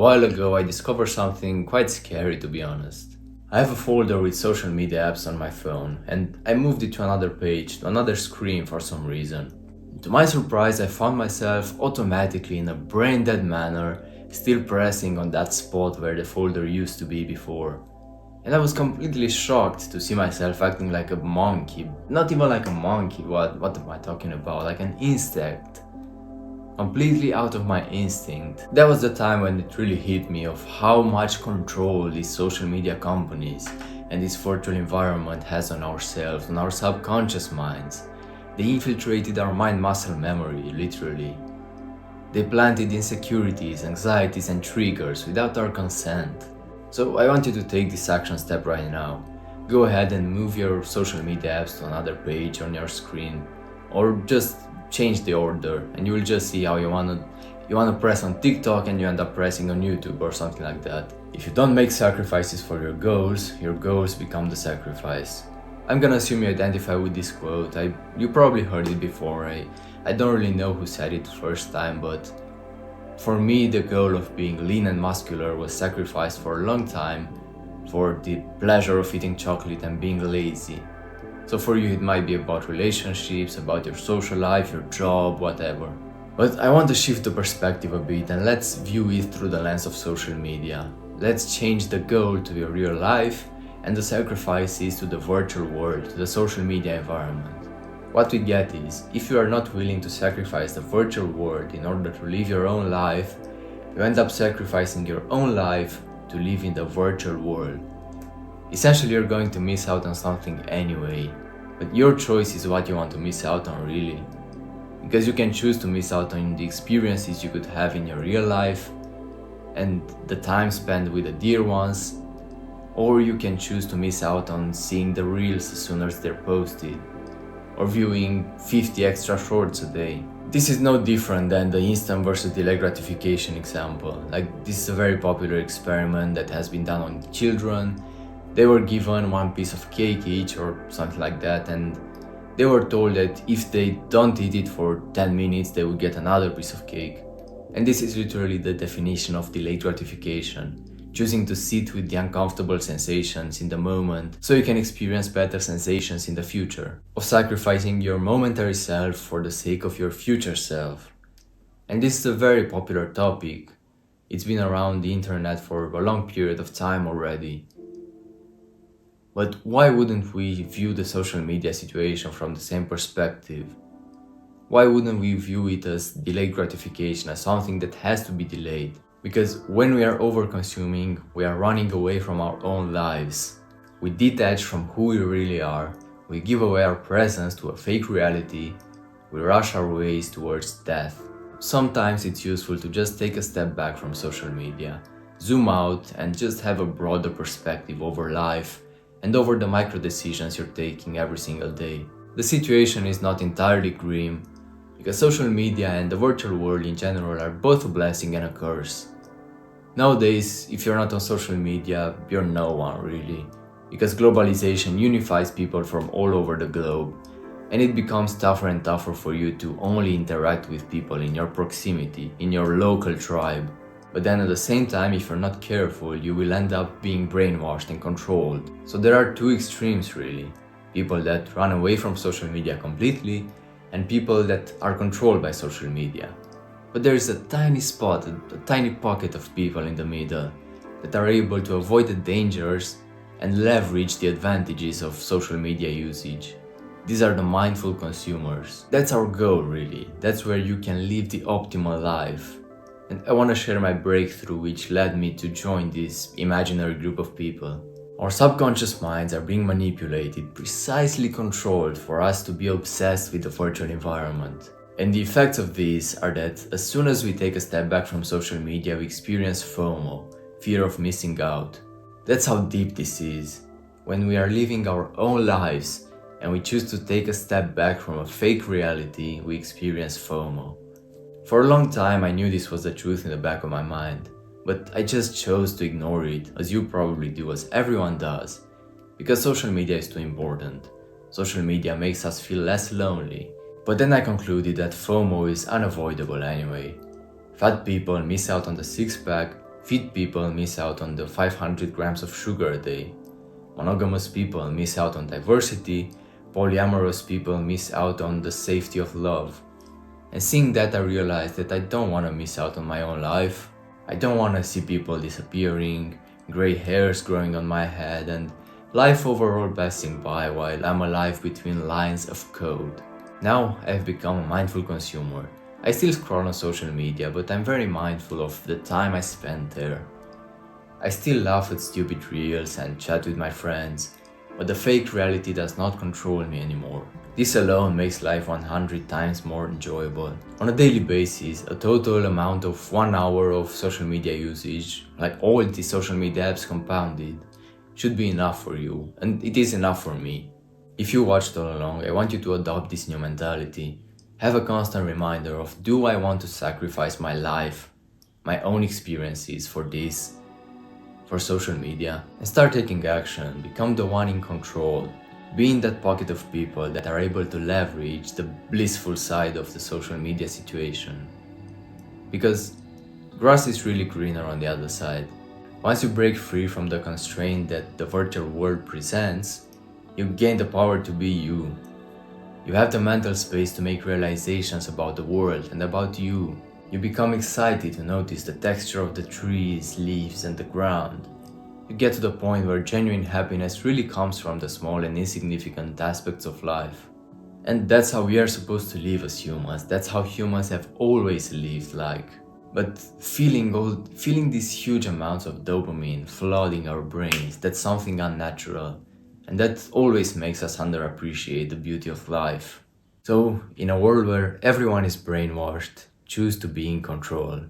A while ago, I discovered something quite scary, to be honest. I have a folder with social media apps on my phone, and I moved it to another page, to another screen for some reason. To my surprise, I found myself automatically in a brain-dead manner, still pressing on that spot where the folder used to be before. And I was completely shocked to see myself acting like a monkey. Not even like a monkey, what am I talking about? Like an insect. Completely out of my instinct. That was the time when it really hit me of how much control these social media companies and this virtual environment has on ourselves, on our subconscious minds. They infiltrated our mind-muscle memory, literally. They planted insecurities, anxieties and triggers without our consent. So I want you to take this action step right now. Go ahead and move your social media apps to another page on your screen, or just change the order, and you will just see how you wanna press on TikTok and you end up pressing on YouTube or something like that. If you don't make sacrifices for your goals become the sacrifice. I'm gonna assume you identify with this quote. You probably heard it before. I don't really know who said it first time, but for me the goal of being lean and muscular was sacrificed for a long time for the pleasure of eating chocolate and being lazy. So for you it might be about relationships, about your social life, your job, whatever. But I want to shift the perspective a bit and let's view it through the lens of social media. Let's change the goal to your real life and the sacrifices to the virtual world, to the social media environment. What we get is, if you are not willing to sacrifice the virtual world in order to live your own life, you end up sacrificing your own life to live in the virtual world. Essentially, you're going to miss out on something anyway, but your choice is what you want to miss out on, really. Because you can choose to miss out on the experiences you could have in your real life and the time spent with the dear ones, or you can choose to miss out on seeing the reels as soon as they're posted, or viewing 50 extra shorts a day. This is no different than the instant versus delayed gratification example. Like, this is a very popular experiment that has been done on children. They were given one piece of cake each or something like that, and they were told that if they don't eat it for 10 minutes they will get another piece of cake. And this is literally the definition of delayed gratification. Choosing to sit with the uncomfortable sensations in the moment so you can experience better sensations in the future. Of sacrificing your momentary self for the sake of your future self. And this is a very popular topic. It's been around the internet for a long period of time already. But why wouldn't we view the social media situation from the same perspective? Why wouldn't we view it as delayed gratification, as something that has to be delayed? Because when we are over-consuming, we are running away from our own lives. We detach from who we really are, we give away our presence to a fake reality, we rush our ways towards death. Sometimes it's useful to just take a step back from social media, zoom out and just have a broader perspective over life and over the micro decisions you're taking every single day. The situation is not entirely grim, because social media and the virtual world in general are both a blessing and a curse. Nowadays, if you're not on social media, you're no one really, because globalization unifies people from all over the globe, and it becomes tougher and tougher for you to only interact with people in your proximity, in your local tribe. But then at the same time, if you're not careful, you will end up being brainwashed and controlled. So there are two extremes really. People that run away from social media completely, and people that are controlled by social media. But there is a tiny spot, a tiny pocket of people in the middle that are able to avoid the dangers and leverage the advantages of social media usage. These are the mindful consumers. That's our goal really. That's where you can live the optimal life. And I want to share my breakthrough which led me to join this imaginary group of people. Our subconscious minds are being manipulated, precisely controlled for us to be obsessed with the virtual environment. And the effects of this are that as soon as we take a step back from social media, we experience FOMO, fear of missing out. That's how deep this is. When we are living our own lives and we choose to take a step back from a fake reality, we experience FOMO. For a long time I knew this was the truth in the back of my mind. But I just chose to ignore it, as you probably do, as everyone does. Because social media is too important. Social media makes us feel less lonely. But then I concluded that FOMO is unavoidable anyway. Fat people miss out on the six-pack, Fit people miss out on the 500 grams of sugar a day. Monogamous people miss out on diversity. Polyamorous people miss out on the safety of love. And seeing that, I realized that I don't want to miss out on my own life. I don't want to see people disappearing, gray hairs growing on my head, and life overall passing by while I'm alive between lines of code. Now I've become a mindful consumer. I still scroll on social media, but I'm very mindful of the time I spend there. I still laugh at stupid reels and chat with my friends, but the fake reality does not control me anymore. This alone makes life 100 times more enjoyable. On a daily basis, a total amount of 1 hour of social media usage, like all the social media apps compounded, should be enough for you, and it is enough for me. If you watched all along, I want you to adopt this new mentality. Have a constant reminder of, do I want to sacrifice my life, my own experiences for this, for social media? And start taking action, become the one in control. Be in that pocket of people that are able to leverage the blissful side of the social media situation. Because grass is really greener on the other side. Once you break free from the constraint that the virtual world presents, you gain the power to be you. You have the mental space to make realizations about the world and about you. You become excited to notice the texture of the trees, leaves, and the ground. You get to the point where genuine happiness really comes from the small and insignificant aspects of life. And that's how we are supposed to live as humans. That's how humans have always lived like. But feeling these huge amounts of dopamine flooding our brains, that's something unnatural. And that always makes us underappreciate the beauty of life. So, in a world where everyone is brainwashed, choose to be in control.